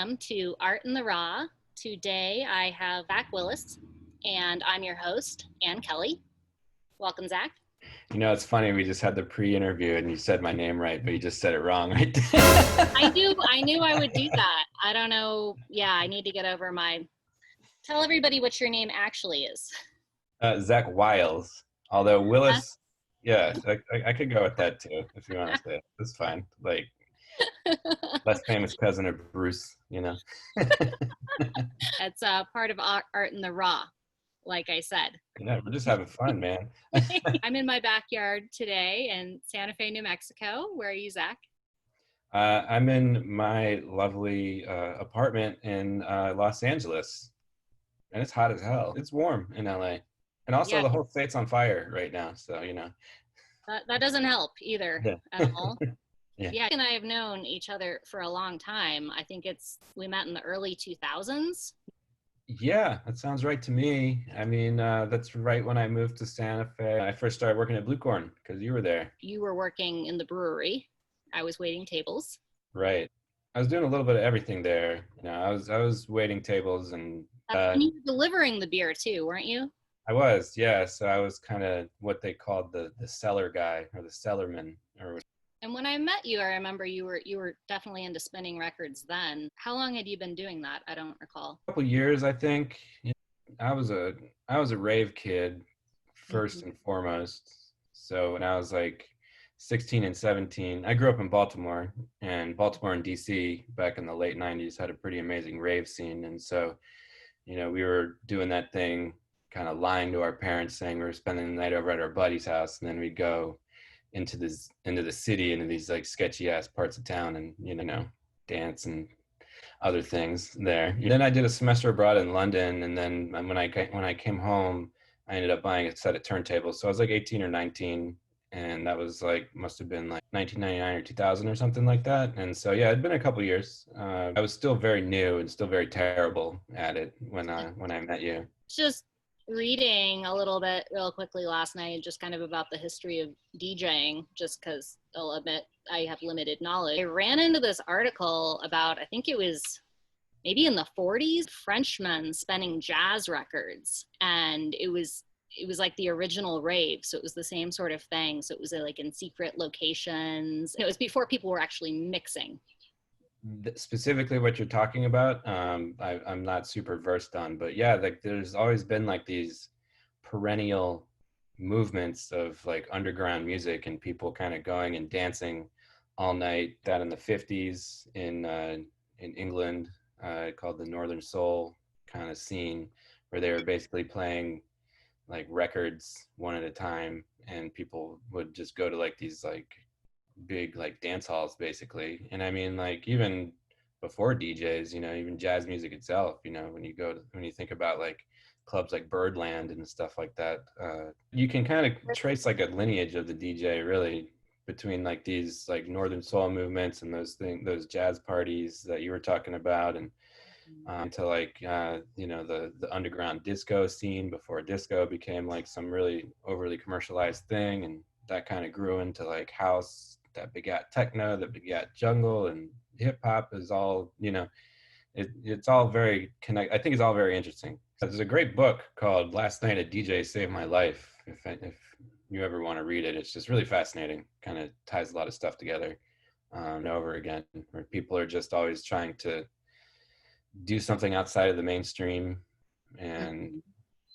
welcome to Art in the Raw. Today I have Zach Willis, and I'm your host, Ann Kelly. Welcome, Zach. You know, it's funny, we just had the pre-interview and you said my name right, but you just said it wrong, right? I knew I would do that. I don't know. Yeah, I need to get over my... Tell everybody what your name actually is. Zach Wiles. Although Willis, yeah, I could go with that too, if you want to say it. It's fine. Like, less famous cousin of Bruce, you know? It's part of Art in the Raw, like I said. Yeah, we're just having fun, man. I'm in my backyard today in Santa Fe, New Mexico. Where are you, Zach? I'm in my lovely apartment in Los Angeles, and it's hot as hell. It's warm in LA. And also Yeah. the whole state's on fire right now, so, you know. That doesn't help either at all. Yeah. Yeah, and I have known each other for a long time. I think we met in the early 2000s. Yeah, that sounds right to me. I mean, that's right when I moved to Santa Fe. I first started working at Blue Corn because you were there. You were working in the brewery. I was waiting tables. Right. I was doing a little bit of everything there. You know, I was waiting tables and And you were delivering the beer too, weren't you? I was, yeah. So I was kind of what they called the cellar guy or the cellarman. And when I met you, I remember you were definitely into spinning records then. How long had you been doing that? I don't recall. A couple years, I think. I was a rave kid first and foremost. So when I was like 16 and 17, I grew up in Baltimore, and Baltimore and DC back in the late 90s had a pretty amazing rave scene. And so, you know, we were doing that thing, kind of lying to our parents saying we were spending the night over at our buddy's house, and then we'd go into the city, into these like sketchy ass parts of town, and you know, dance and other things there. Then I did a semester abroad in London, and then when I came home, I ended up buying a set of turntables. So I was like 18 or 19, and that was like must have been like 1999 or 2000 or something like that. And so yeah, it'd been a couple years. I was still very new and still very terrible at it when I met you. Just reading a little bit real quickly last night, just kind of about the history of DJing, just because I'll admit I have limited knowledge. I ran into this article about, I think it was maybe in the 40s, Frenchmen spinning jazz records, and it was like the original rave. So it was the same sort of thing. So it was like in secret locations. It was before people were actually mixing. Specifically what you're talking about, I'm not super versed on, but yeah, like there's always been like these perennial movements of like underground music and people kind of going and dancing all night. That in the 50s in England, called the Northern Soul kind of scene, where they were basically playing like records one at a time, and people would just go to like these like big like dance halls basically. And I mean, like even before DJs, you know, even jazz music itself, you know, when you think about like clubs like Birdland and stuff like that, you can kind of trace like a lineage of the DJ really between like these like Northern Soul movements and those jazz parties that you were talking about, and to like you know, the underground disco scene before disco became like some really overly commercialized thing, and that kind of grew into like house that begat techno, that begat jungle, and hip hop is all, you know, it's all very connected. I think it's all very interesting. There's a great book called Last Night a DJ Saved My Life. If you ever want to read it, it's just really fascinating. Kind of ties a lot of stuff together and over again, where people are just always trying to do something outside of the mainstream, and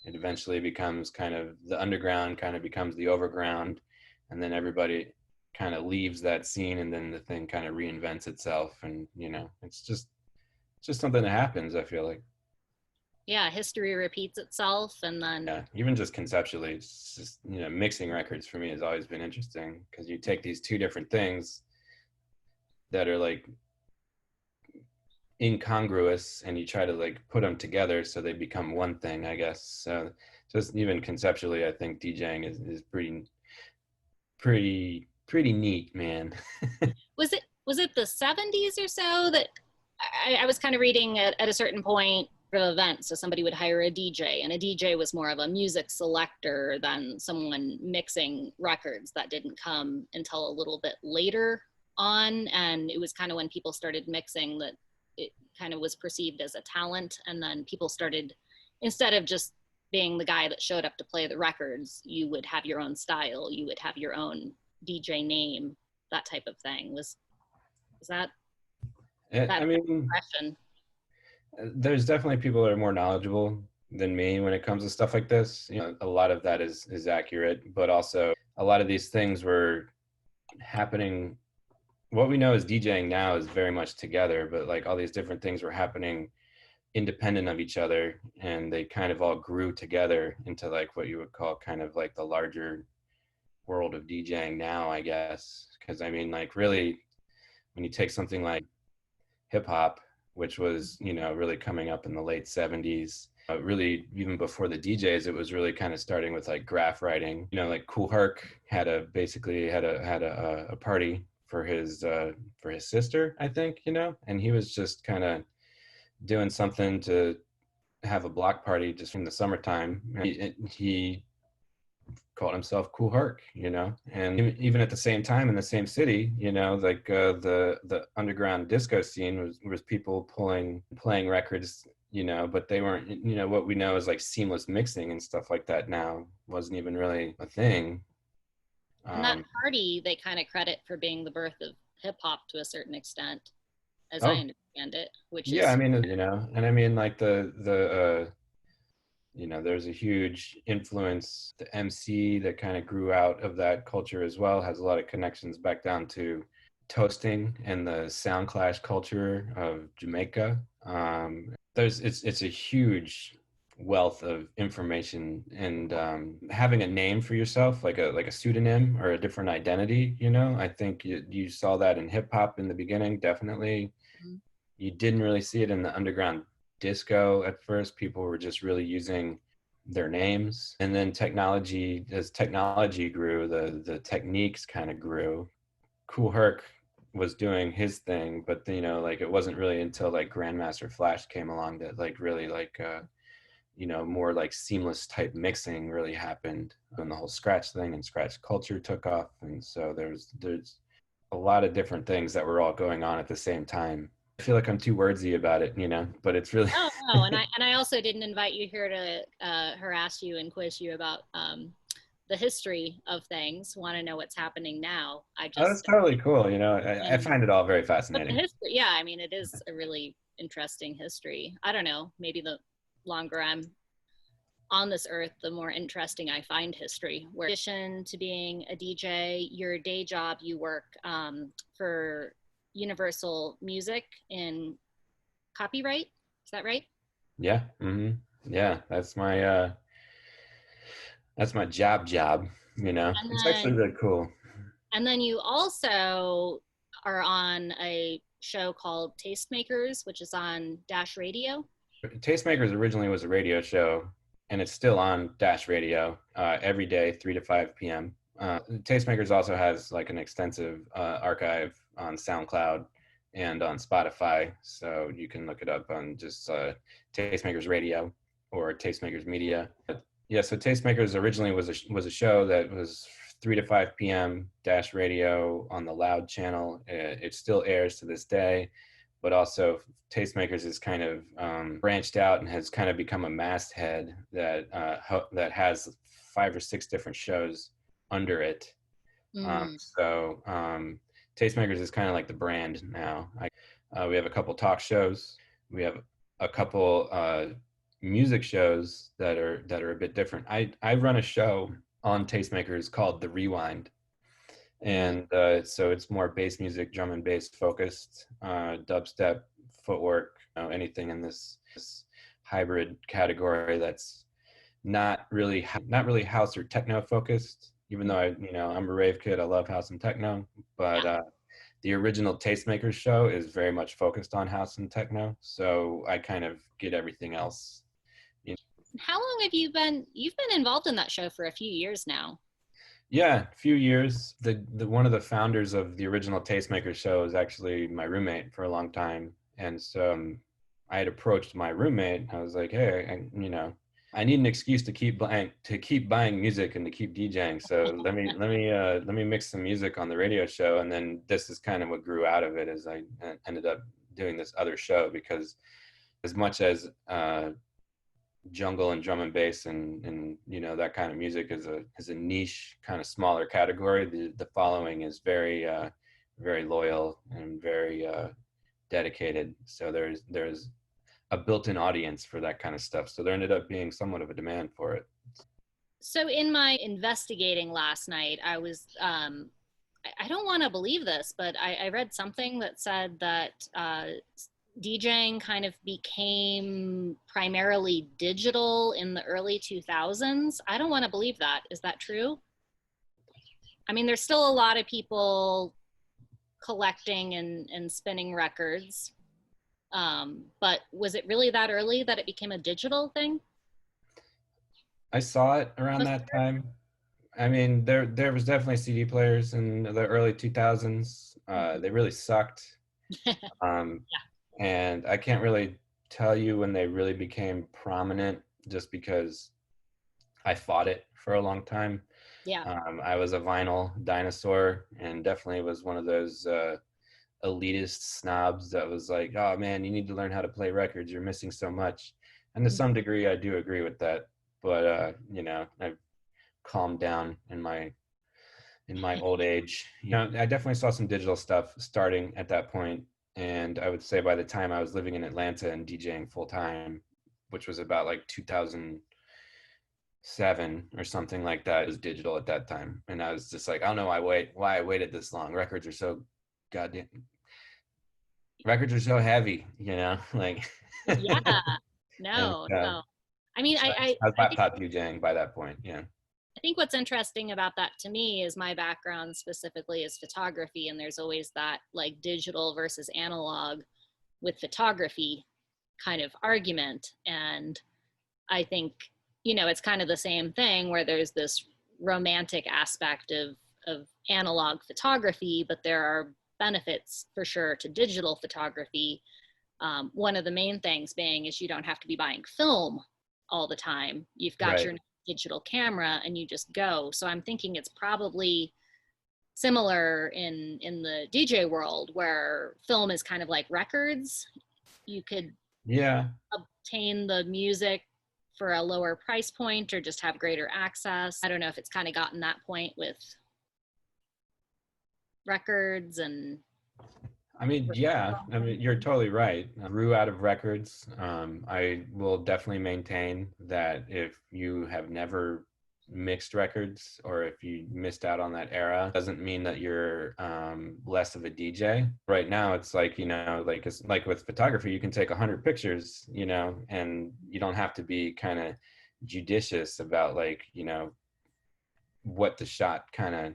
it eventually becomes kind of the underground, kind of becomes the overground, and then everybody kind of leaves that scene, and then the thing kind of reinvents itself. And you know, it's just something that happens, I feel like. Yeah, history repeats itself. And then yeah, even just conceptually, it's just, you know, mixing records for me has always been interesting, because you take these two different things that are like incongruous and you try to like put them together so they become one thing, I guess. So just even conceptually, I think DJing is pretty neat, man. was it the 70s or so that I was kind of reading at a certain point for the event, so somebody would hire a DJ, and a DJ was more of a music selector than someone mixing records. That didn't come until a little bit later on, and it was kind of when people started mixing that it kind of was perceived as a talent. And then people started, instead of just being the guy that showed up to play the records, you would have your own style, you would have your own DJ name, that type of thing. Was that I mean, impression? there's definitely people that are more knowledgeable than me when it comes to stuff like this. You know, a lot of that is accurate, but also a lot of these things were happening. What we know is DJing now is very much together, but like all these different things were happening independent of each other, and they kind of all grew together into like what you would call kind of like the larger world of DJing now, I guess. Because I mean, like really, when you take something like hip hop, which was, you know, really coming up in the late 70s, really even before the DJs, it was really kind of starting with like graph writing. You know, like Kool Herc had a party for his sister, I think, you know, and he was just kind of doing something to have a block party just in the summertime. He called himself Kool Herc, you know, and even at the same time in the same city, you know, like the underground disco scene was people playing records, you know, but they weren't, you know, what we know is like seamless mixing and stuff like that now wasn't even really a thing. And that party they kind of credit for being the birth of hip hop to a certain extent, as I understand it, which yeah, is, I mean, you know, and I mean like you know, there's a huge influence. The MC that kind of grew out of that culture as well has a lot of connections back down to toasting and the sound clash culture of Jamaica. It's a huge wealth of information, and having a name for yourself, like a pseudonym or a different identity. You know, I think you saw that in hip hop in the beginning, definitely. Mm-hmm. You didn't really see it in the underground disco at first. People were just really using their names, and then as technology grew, the techniques kind of grew. Kool Herc was doing his thing, but you know, like it wasn't really until like Grandmaster Flash came along that like really like you know, more like seamless type mixing really happened, and the whole scratch thing and scratch culture took off. And so there's a lot of different things that were all going on at the same time. I feel like I'm too wordsy about it, you know, but it's really no. And I also didn't invite you here to harass you and quiz you about the history of things. Want to know what's happening now? that's totally cool. You know, I find it all very fascinating. But the history, yeah, I mean, it is a really interesting history. I don't know, maybe the longer I'm on this earth, the more interesting I find history. Where in addition to being a DJ, your day job, you work for Universal Music in copyright. Is that right? Yeah. Mm-hmm. Yeah, that's my job, you know. It's actually really cool. And then you also are on a show called Tastemakers, which is on Dash Radio. Tastemakers originally was a radio show, and it's still on Dash Radio every day, 3 to 5 p.m. Tastemakers also has like an extensive archive on SoundCloud and on Spotify, so you can look it up on just Tastemakers Radio or Tastemakers Media. Yeah, so Tastemakers originally was a show that was 3 to 5 p.m. Dash Radio on the Loud channel. It still airs to this day, but also Tastemakers is kind of branched out and has kind of become a masthead that has 5 or 6 different shows under it. So Tastemakers is kind of like the brand now. We have a couple talk shows. We have a couple music shows that are a bit different. I run a show on Tastemakers called The Rewind, and so it's more bass music, drum and bass focused, dubstep, footwork, you know, anything in this hybrid category that's not really house or techno focused. Even though I'm a rave kid, I love house and techno, but the original Tastemakers show is very much focused on house and techno. So I kind of get everything else. You know. How long have you've been involved in that show? For a few years now. Yeah, a few years. The one of the founders of the original Tastemakers show is actually my roommate for a long time. And so I had approached my roommate. I was like, hey, I need an excuse to keep buying music and to keep DJing. So let me mix some music on the radio show. And then this is kind of what grew out of it, as I ended up doing this other show, because as much as jungle and drum and bass and you know, that kind of music is a niche kind of smaller category, the following is very very loyal and very dedicated. So there's a built-in audience for that kind of stuff. So there ended up being somewhat of a demand for it. So in my investigating last night, I was, I don't want to believe this, but I read something that said that DJing kind of became primarily digital in the early 2000s. I don't want to believe that. Is that true? I mean, there's still a lot of people collecting and spinning records. But was it really that early that it became a digital thing? I saw it around that time. I mean, there was definitely CD players in the early 2000s. They really sucked. Um, and I can't really tell you when they really became prominent, just because I fought it for a long time. Yeah. I was a vinyl dinosaur, and definitely was one of those elitist snobs that was like, oh man, you need to learn how to play records, you're missing so much. And to some degree I do agree with that, but you know, I've calmed down in my old age. You know, I definitely saw some digital stuff starting at that point, and I would say by the time I was living in Atlanta and DJing full time, which was about like 2007 or something like that, it was digital at that time. And I was just like, I don't know why I waited this long. Records are so heavy, you know, like. Yeah. And No, no. I mean, so I was laptop DJing by that point. Yeah. I think what's interesting about that to me is my background specifically is photography, and there's always that like digital versus analog with photography kind of argument. And I think, you know, it's kind of the same thing where there's this romantic aspect of analog photography, but there are benefits for sure to digital photography. One of the main things being is you don't have to be buying film all the time. You've got your digital camera and you just go. So I'm thinking it's probably similar in the DJ world, where film is kind of like records. You could obtain the music for a lower price point or just have greater access. I don't know if it's kind of gotten that point with records. And I mean, yeah, I mean, you're totally right. I grew out of records. I will definitely maintain that if you have never mixed records, or if you missed out on that era, doesn't mean that you're less of a DJ. Right now, it's like, you know, like it's like with photography, you can take 100 pictures, you know, and you don't have to be kind of judicious about, like, you know, what the shot kind of,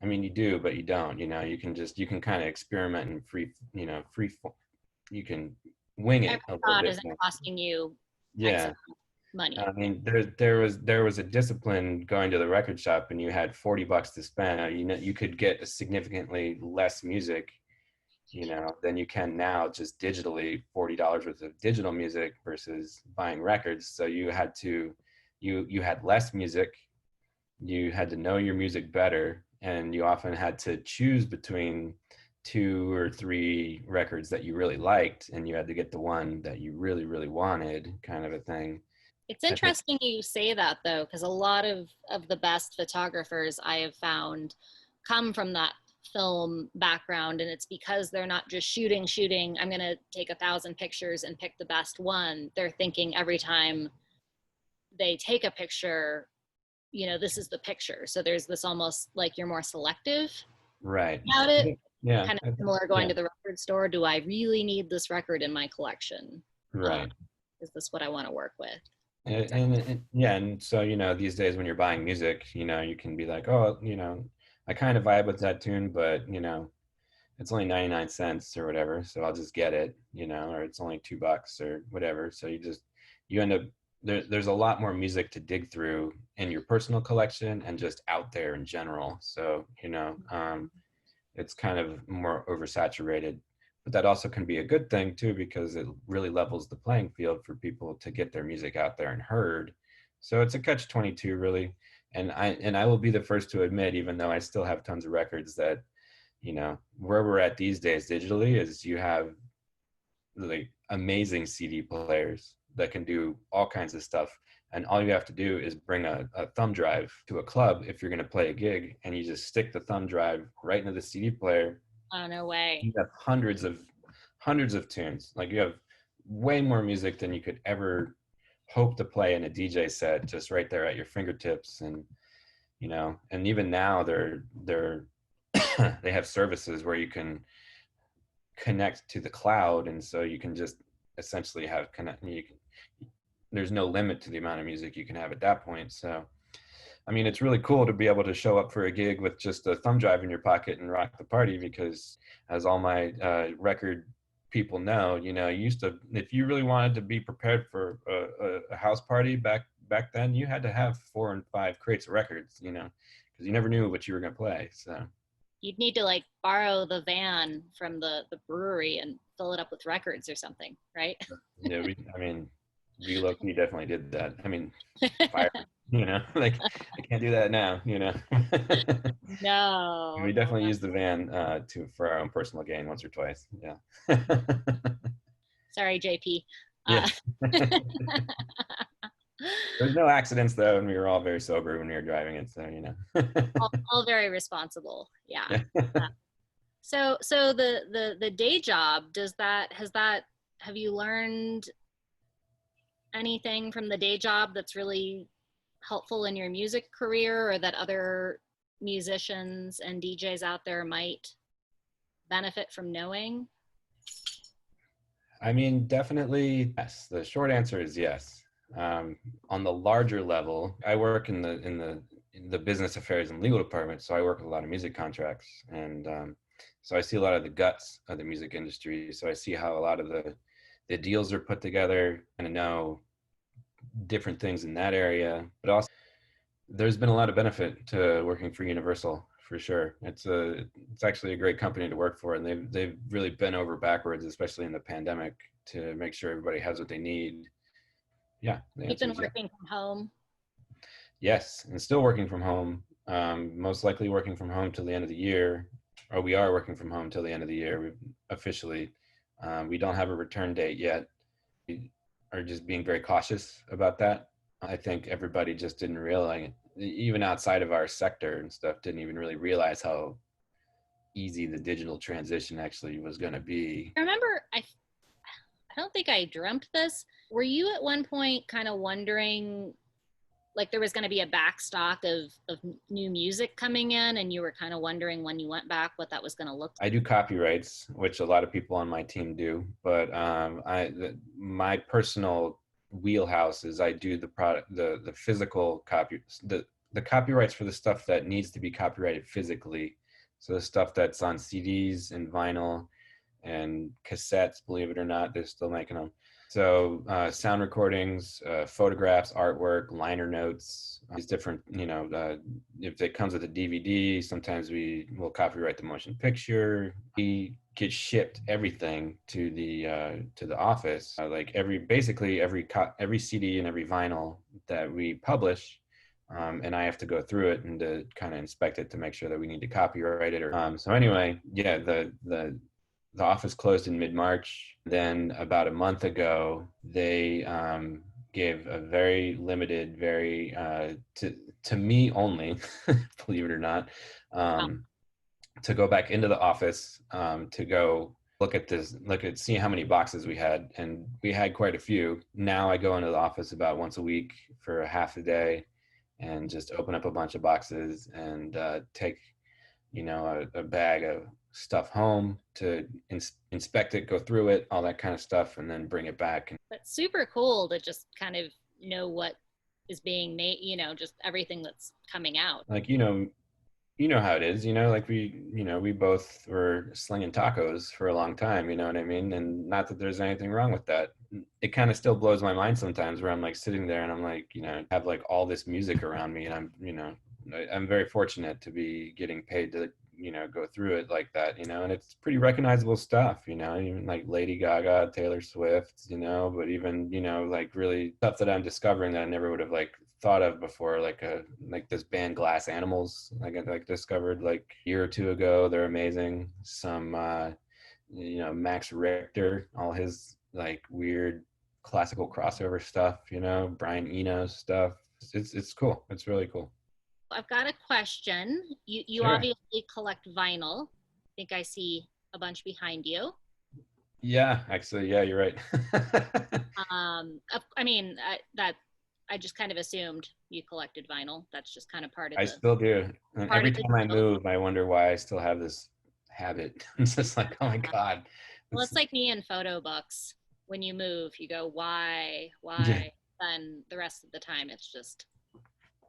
I mean, you do, but you don't, you know, you can kind of experiment and you can wing it a little bit. Isn't costing you money. I mean, there was a discipline going to the record shop, and you had $40 to spend. You know, you could get significantly less music, you know, than you can now just digitally. $40 worth of digital music versus buying records. So you had less music. You had to know your music better, and you often had to choose between 2 or 3 records that you really liked, and you had to get the one that you really, really wanted, kind of a thing. It's interesting you say that, though, because a lot of the best photographers I have found come from that film background, and it's because they're not just shooting, I'm going to take 1,000 pictures and pick the best one. They're thinking every time they take a picture, you know, this is the picture. So there's this almost like you're more selective about it. Yeah. Kind of similar going to the record store. Do I really need this record in my collection? Right. Is this what I want to work with? And so, you know, these days when you're buying music, you know, you can be like, oh, you know, I kind of vibe with that tune, but, you know, it's only 99 cents or whatever, so I'll just get it, you know, or it's only $2 or whatever. So you end up, there's a lot more music to dig through in your personal collection and just out there in general. So, you know, it's kind of more oversaturated, but that also can be a good thing too, because it really levels the playing field for people to get their music out there and heard. So it's a catch-22 really. And I will be the first to admit, even though I still have tons of records, that, you know, where we're at these days digitally is you have like amazing CD players that can do all kinds of stuff. And all you have to do is bring a thumb drive to a club if you're going to play a gig, and you just stick the thumb drive right into the CD player. Oh, no way. You have hundreds of tunes. Like, you have way more music than you could ever hope to play in a DJ set, just right there at your fingertips. And and even now they're they have services where you can connect to the cloud, and so you can just essentially have there's no limit to the amount of music you can have at that point. So I mean, it's really cool to be able to show up for a gig with just a thumb drive in your pocket and rock the party, because as all my record people know, you used to, if you really wanted to be prepared for a house party back then, you had to have 4 and 5 crates of records, because you never knew what you were going to play. So you'd need to like borrow the van from the brewery and fill it up with records or something, right? Yeah, we low-key definitely did that. I mean, fire, like I can't do that now, No. We definitely used the van for our own personal gain once or twice. Yeah. Sorry, JP. Yeah. There's no accidents though, and we were all very sober when we were driving it, so all very responsible. Yeah. So the day job, have you learned anything from the day job that's really helpful in your music career, or that other musicians and DJs out there might benefit from knowing? I mean, definitely yes. The short answer is yes. On the larger level, I work in the business affairs and legal department, so I work with a lot of music contracts, and so I see a lot of the guts of the music industry. So I see how a lot of the deals are put together, and I know different things in that area. But also, there's been a lot of benefit to working for Universal, for sure. It's actually a great company to work for, and they've really bent over backwards, especially in the pandemic, to make sure everybody has what they need. Yeah. You've been working from home? Yes, and still working from home. Most likely working from home till the end of the year, or we are working from home till the end of the year officially. We don't have a return date yet. We are just being very cautious about that. I think everybody just didn't realize, even outside of our sector and stuff, didn't even really realize how easy the digital transition actually was going to be. I remember, I don't think I dreamt this. Were you at one point kind of wondering, like, there was going to be a backstock of new music coming in, and you were kind of wondering when you went back what that was going to look like? I do copyrights, which a lot of people on my team do, but my personal wheelhouse is I do the product, the physical copy, the copyrights for the stuff that needs to be copyrighted physically. So the stuff that's on CDs and vinyl and cassettes, believe it or not, they're still making them. So sound recordings, photographs, artwork, liner notes, these different, if it comes with a DVD, sometimes we will copyright the motion picture. We get shipped everything to the office. Like every CD and every vinyl that we publish, and I have to go through it and to kind of inspect it to make sure that we need to copyright it. So anyway, yeah, the office closed in mid-March. Then about a month ago, they gave a very limited, very to me only, believe it or not, to go back into the office, to go see how many boxes we had, and we had quite a few. Now I go into the office about once a week for a half a day, and just open up a bunch of boxes and take, a bag of stuff home to inspect it, go through it, all that kind of stuff, and then bring it back. That's super cool to just kind of know what is being made, just everything that's coming out. Like, you know how it is, like we both were slinging tacos for a long time, you know what I mean? And not that there's anything wrong with that. It kind of still blows my mind sometimes, where I'm like sitting there and I'm like, have like all this music around me, and I'm very fortunate to be getting paid to go through it like that, and it's pretty recognizable stuff, even like Lady Gaga, Taylor Swift, but even, like really stuff that I'm discovering that I never would have like thought of before, like this band Glass Animals, I discovered like a year or two ago. They're amazing. Some Max Richter, all his like weird classical crossover stuff, Brian Eno's stuff. It's cool. It's really cool. I've got a question. You Sure. obviously collect vinyl. I think I see a bunch behind you. Yeah, actually, yeah, you're right. I mean, I just kind of assumed you collected vinyl. That's just kind of part of I the still do. And part every of the time I deal. move, I wonder why I still have this habit. It's just like, oh my God. Well, it's like me in photo books. When you move, you go, why, Yeah. why? Then the rest of the time, it's just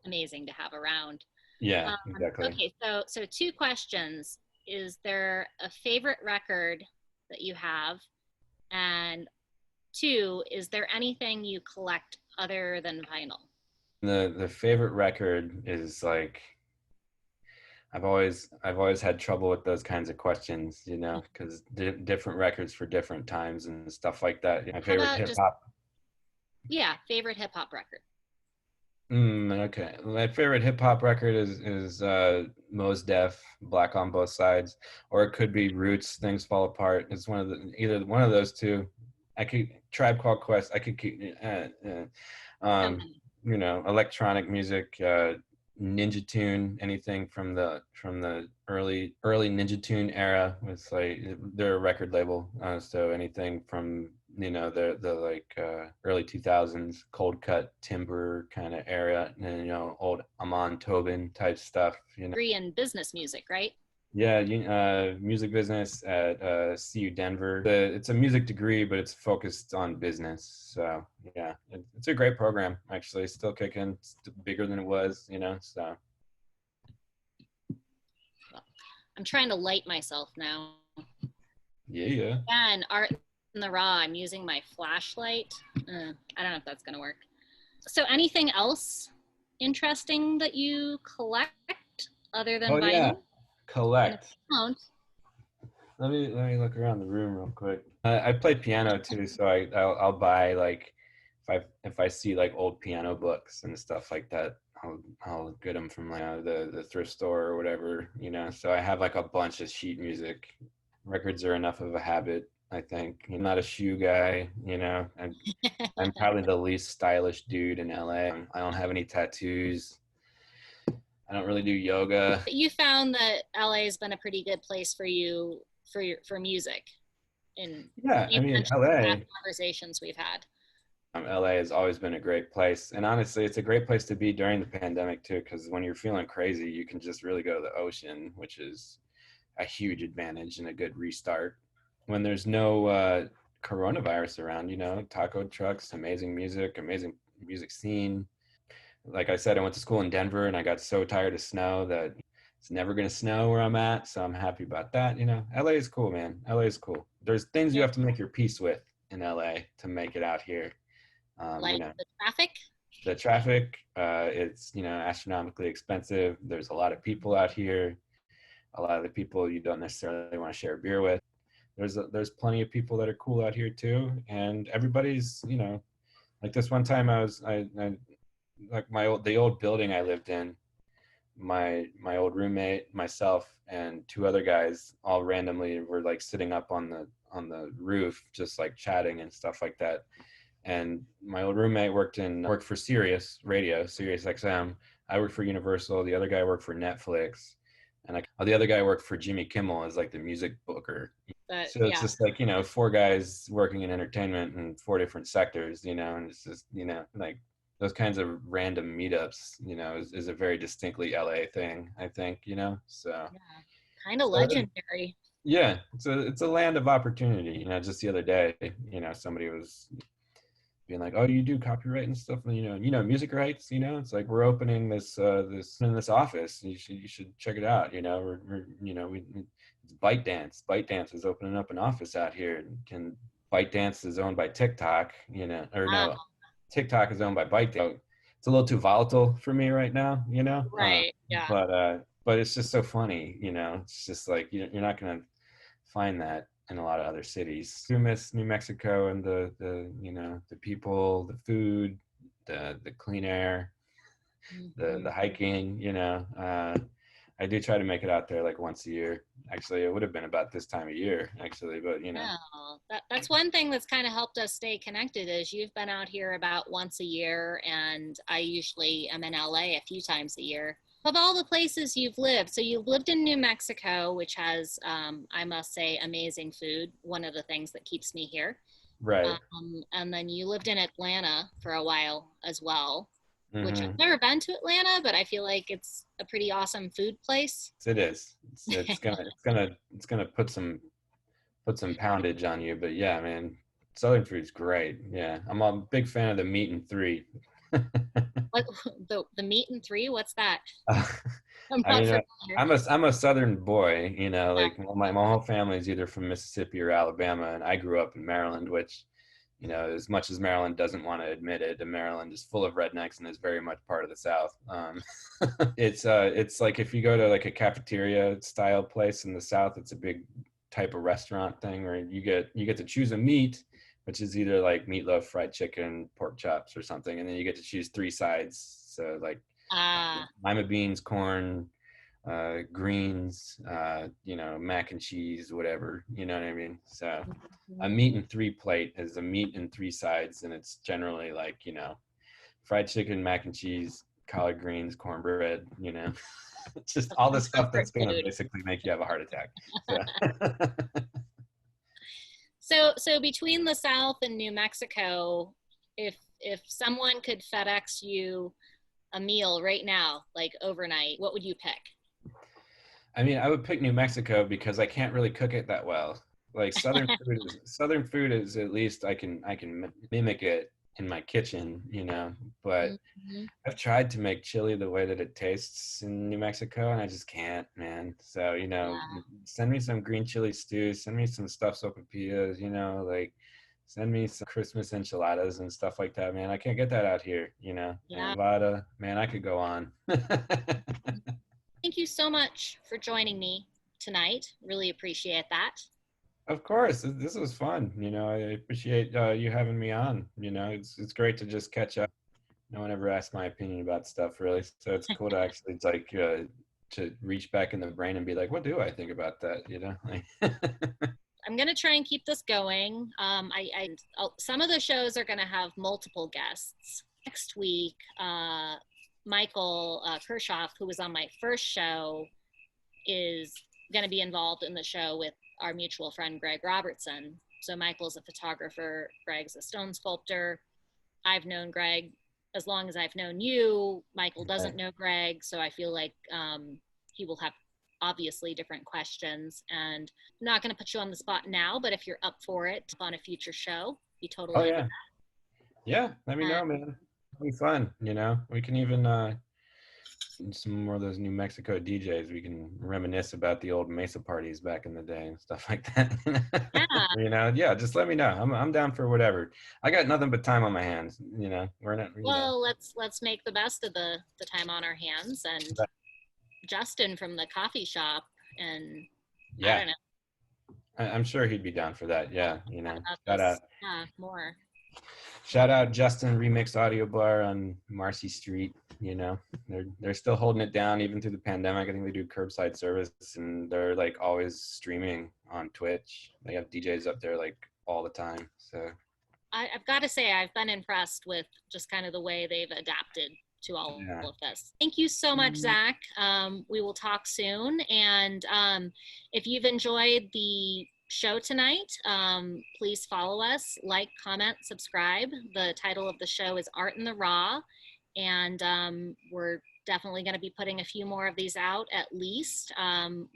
amazing to have around. Yeah, exactly. Okay, so two questions. Is there a favorite record that you have? And two, is there anything you collect other than vinyl? The favorite record is like I've always had trouble with those kinds of questions, because different records for different times and stuff like that. My How favorite about hip just, hop. yeah, favorite hip hop record? Okay, my favorite hip hop record is Mos Def, Black on Both Sides, or it could be Roots, Things Fall Apart. It's either one of those two. I could Tribe Called Quest. I could keep um, Okay. electronic music, Ninja Tune, anything from the early Ninja Tune era. With like they're a record label, so anything from the like early 2000s cold cut timber kind of era, and old Amon Tobin type stuff. Degree in business music, right? Yeah, music business at CU Denver. It's a music degree, but it's focused on business. So yeah, it's a great program actually. Still kicking, bigger than it was, So I'm trying to light myself now. yeah. And art in the raw, I'm using my flashlight. I don't know if that's gonna work. So anything else interesting that you collect other Oh than yeah, vinyl? And if collect. you don't, Let me look around the room real quick. I play piano too, so I'll buy like if I see like old piano books and stuff like that, I'll get them from like the thrift store or whatever, So I have like a bunch of sheet music. Records are enough of a habit, I think. I'm not a shoe guy, I'm probably the least stylish dude in LA. I don't have any tattoos. I don't really do yoga. you found that LA has been a pretty good place for you for music. And Yeah, I you mean mentioned the past LA. conversations we've had. LA has always been a great place, and honestly, it's a great place to be during the pandemic too. Because when you're feeling crazy, you can just really go to the ocean, which is a huge advantage and a good restart. When there's no coronavirus around, taco trucks, amazing music scene. Like I said, I went to school in Denver, and I got so tired of snow that it's never going to snow where I'm at. So I'm happy about that. LA is cool, man. LA is cool. There's things you have to make your peace with in LA to make it out here. Like the traffic. The traffic, it's astronomically expensive. There's a lot of people out here. A lot of the people you don't necessarily want to share a beer with. There's plenty of people that are cool out here too, and everybody's like this one time I like the old building I lived in. My old roommate, myself, and two other guys all randomly were like sitting up on the roof, just like chatting and stuff like that. And my old roommate worked for Sirius Radio, Sirius XM. I worked for Universal. The other guy worked for Netflix, and the other guy worked for Jimmy Kimmel as like the music booker. But So it's yeah, just like four guys working in entertainment in four different sectors, and it's just like those kinds of random meetups, is a very distinctly LA thing, I think, So yeah, kind of so legendary. yeah, it's a land of opportunity. Just the other day, somebody was being like, "Oh, you do copyright and stuff, and music rights. It's like we're opening this office. You should check it out. It's ByteDance. ByteDance is opening up an office out here. And ByteDance is owned by TikTok. Or Wow. no, TikTok is owned by ByteDance. So it's a little too volatile for me right now. Right. Yeah. But it's just so funny. It's just like you're not gonna find that in a lot of other cities. I do miss New Mexico and the people, the food, the clean air, the Mhm. hiking. I do try to make it out there like once a year. Actually, it would have been about this time of year, actually, but you know. Oh, that's one thing that's kind of helped us stay connected is you've been out here about once a year, and I usually am in LA a few times a year. Of all the places you've lived, so you've lived in New Mexico, which has, I must say, amazing food. One of the things that keeps me here. Right. And then you lived in Atlanta for a while as well, which I've Mm-hmm. never been to Atlanta, but I feel like it's a pretty awesome food place. It is. It's gonna put some poundage on you, but yeah, man, Southern food's great. Yeah, I'm a big fan of the meat and three. What the meat and three? What's that? Uh, I'm I not mean, familiar. I'm a Southern boy, you know, Yeah. like my whole family is either from Mississippi or Alabama, and I grew up in Maryland, which, you know, as much as Maryland doesn't want to admit it, Maryland is full of rednecks and is very much part of the South. It's like if you go to like a cafeteria style place in the South, it's a big type of restaurant thing where you get to choose a meat, which is either like meatloaf, fried chicken, pork chops, or something, and then you get to choose three sides. So like Ah, lima beans, corn, greens, you know, mac and cheese, whatever, you know what I mean? So a meat and three plate is a meat and three sides, and it's generally like, you know, fried chicken, mac and cheese, collard greens, cornbread, you know, just all the that's stuff comfort that's going to food. basically make you have a heart attack. So. So between the South and New Mexico, if someone could FedEx you a meal right now, like overnight, what would you pick? I mean, I would pick New Mexico because I can't really cook it that well. Like Southern food is at least I can mimic it in my kitchen, you know, but Mhm. I've tried to make chili the way that it tastes in New Mexico, and I just can't, man. So, you know, Yeah, send me some green chili stew, send me some stuffed sopapillas, you know, like send me some Christmas enchiladas and stuff like that, man. I can't get that out here, you know. yeah. And Vada, man, I could go on. Thank you so much for joining me tonight. Really appreciate that. Of course, this was fun. You know, I appreciate you having me on. You know, it's great to just catch up. No one ever asked my opinion about stuff really, so it's cool to actually it's like to reach back in the brain and be like, what do I think about that? You know, like, I'm gonna try and keep this going. Some of the shows are gonna have multiple guests. Next week, Michael Kershoff, who was on my first show, is gonna be involved in the show with our mutual friend Greg Robertson. So Michael's a photographer, Greg's a stone sculptor. I've known Greg as long as I've known you. Michael doesn't know Greg, so I feel like he will have obviously different questions. And I'm not going to put you on the spot now, but if you're up for it on a future show, be oh totally up yeah, yeah. Let me for that. know, man. It'll be fun. You know, we can even some more of those New Mexico DJs. We can reminisce about the old Mesa parties back in the day and stuff like that. Yeah. You know, yeah. Just let me know. I'm down for whatever. I got nothing but time on my hands. You know, we're not. You know. Well, let's make the best of the time on our hands. And Justin from the coffee shop, and I Yeah, don't know. I'm sure he'd be down for that. Yeah, you Chat know, about this more. shout out Justin Remix Audio Bar on Marcy Street. You know, they're still holding it down even through the pandemic. I think they do curbside service, and they're like always streaming on Twitch. They have DJs up there like all the time. So I've got to say, I've been impressed with just kind of the way they've adapted to all yeah, of this. Thank you so much, Zach. We will talk soon. And if you've enjoyed the show tonight, please follow us, like, comment, subscribe. The title of the show is Art in the Raw. And we're definitely going to be putting a few more of these out at least.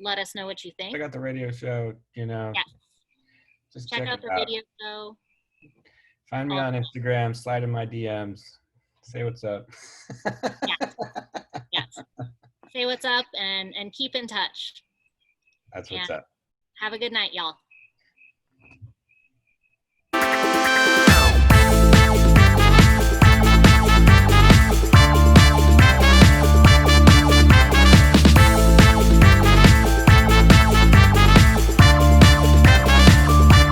Let us know what you think. I got the radio show. You know, Yeah, just check check out it the out. video show. Find me on Instagram. Slide in my DMs. Say what's up. Yes, yes. Say what's up and keep in touch. That's And what's up. have a good night, y'all.